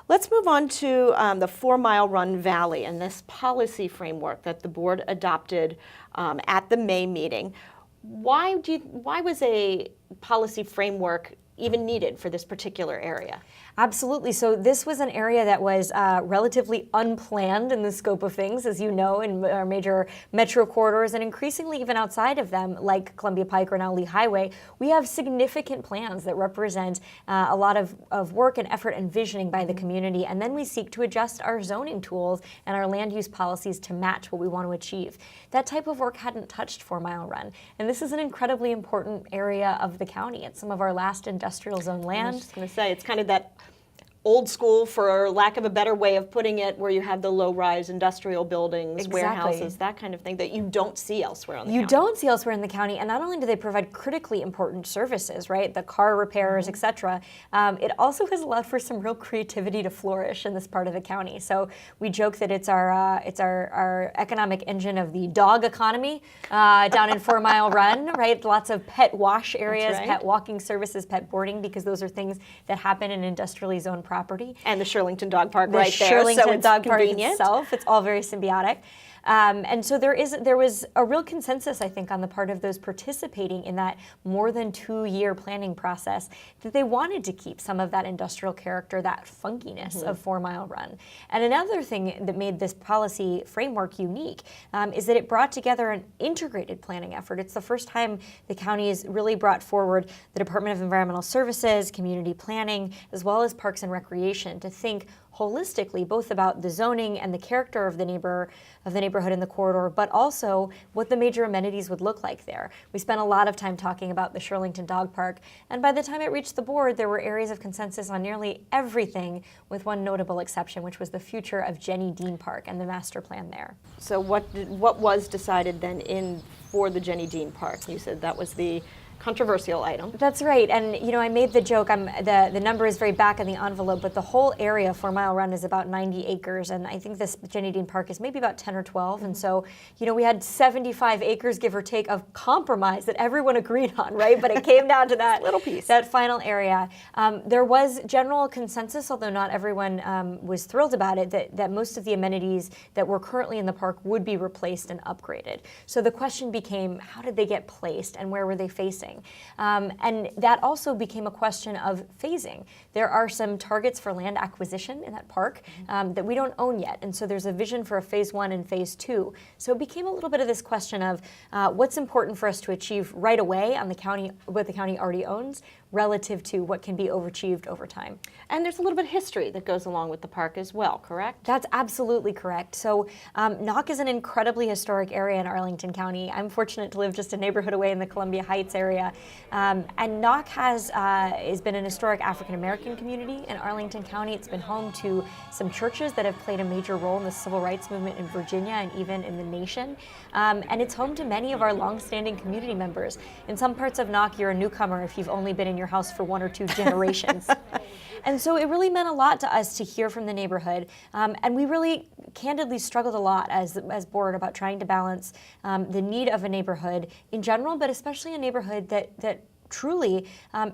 Let's move on to the 4 Mile Run Valley and this policy framework that the board adopted at the May meeting. Why was a policy framework even needed for this particular area? Absolutely. So this was an area that was relatively unplanned in the scope of things, as you know, in our major metro corridors and increasingly even outside of them, like Columbia Pike or now Lee Highway. We have significant plans that represent a lot of work and effort and visioning by the community. And then we seek to adjust our zoning tools and our land use policies to match what we want to achieve. That type of work hadn't touched 4 Mile Run. And this is an incredibly important area of the county. It's some of our last industrial zone land. I was just going to say, it's kind of that old school, for lack of a better way of putting it, where you have the low-rise industrial buildings, warehouses, that kind of thing that you don't see elsewhere in the county. You don't see elsewhere in the county, and not only do they provide critically important services, right, the car repairs, et cetera, it also has allowed for some real creativity to flourish in this part of the county. So we joke that it's our economic engine of the dog economy down in 4 Mile Run, right? Lots of pet wash areas, pet walking services, pet boarding, because those are things that happen in industrially zoned property. And the Shirlington Dog Park the right there, Shirlington so it's Dog convenient. Park itself, it's all very symbiotic. And so there was a real consensus, I think, on the part of those participating in that more than 2-year planning process that they wanted to keep some of that industrial character, that funkiness of 4 Mile Run. And another thing that made this policy framework unique is that it brought together an integrated planning effort. It's the first time the county has really brought forward the Department of Environmental Services, community planning, as well as Parks and Recreation to think holistically, both about the zoning and the character of the neighborhood in the corridor, but also what the major amenities would look like there. We spent a lot of time talking about the Shirlington Dog Park, and by the time it reached the board, there were areas of consensus on nearly everything, with one notable exception, which was the future of Jenny Dean Park and the master plan there. So what was decided then for the Jenny Dean Park? You said that was the controversial item. That's right, and I made the joke. The number is very back in the envelope, but the whole area 4 Mile Run is about 90 acres, and I think this Jenny Dean Park is maybe about 10 or 12. And so, we had 75 acres, give or take, of compromise that everyone agreed on, right? But it came down to that little piece, that final area. There was general consensus, although not everyone was thrilled about it, that most of the amenities that were currently in the park would be replaced and upgraded. So the question became, how did they get placed, and where were they facing? And that also became a question of phasing. There are some targets for land acquisition in that park that we don't own yet. And so there's a vision for a phase 1 and phase 2. So it became a little bit of this question of what's important for us to achieve right away on what the county already owns, relative to what can be overachieved over time. And there's a little bit of history that goes along with the park as well, correct? That's absolutely correct. So Knock is an incredibly historic area in Arlington County. I'm fortunate to live just a neighborhood away in the Columbia Heights area. And Knock has been an historic African-American community in Arlington County. It's been home to some churches that have played a major role in the civil rights movement in Virginia and even in the nation. And it's home to many of our longstanding community members. In some parts of Knock, you're a newcomer if you've only been in your house for 1 or 2 generations. And so it really meant a lot to us to hear from the neighborhood. And we really candidly struggled a lot as board about trying to balance the need of a neighborhood in general, but especially a neighborhood that truly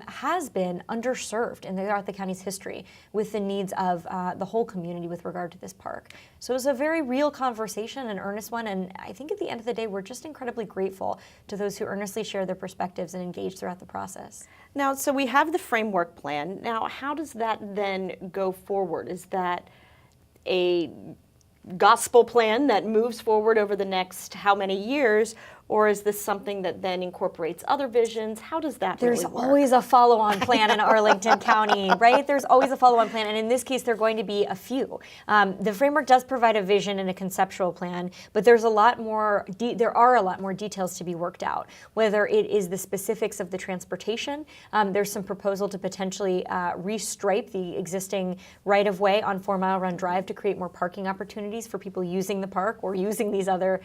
has been underserved throughout the county's history with the needs of the whole community with regard to this park. So it was a very real conversation, an earnest one, and I think at the end of the day, we're just incredibly grateful to those who earnestly share their perspectives and engage throughout the process. Now, so we have the framework plan. Now, how does that then go forward? Is that a gospel plan that moves forward over the next how many years, or is this something that then incorporates other visions? How does that really work? There's always a follow-on plan in Arlington County, right? There's always a follow-on plan, and in this case, there are going to be a few. The framework does provide a vision and a conceptual plan, but there's a lot more. There are a lot more details to be worked out. Whether it is the specifics of the transportation, there's some proposal to potentially restripe the existing right-of-way on 4 Mile Run Drive to create more parking opportunities for people using the park or using these other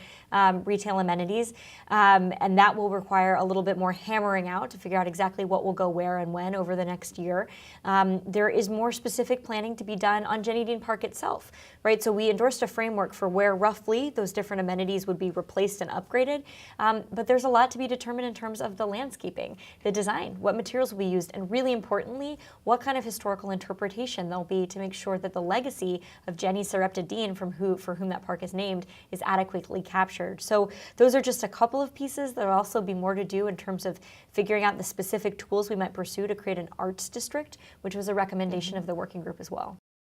retail amenities. And that will require a little bit more hammering out to figure out exactly what will go where and when over the next year. There is more specific planning to be done on Jenny Dean Park itself, right? So we endorsed a framework for where roughly those different amenities would be replaced and upgraded. But there's a lot to be determined in terms of the landscaping, the design, what materials will be used, and really importantly, what kind of historical interpretation there'll be to make sure that the legacy of Jenny Sarepta Dean, for whom that park is named, is adequately captured. So those are just a couple of pieces. There'll also be more to do in terms of figuring out the specific tools we might pursue to create an arts district, which was a recommendation of the working group as well.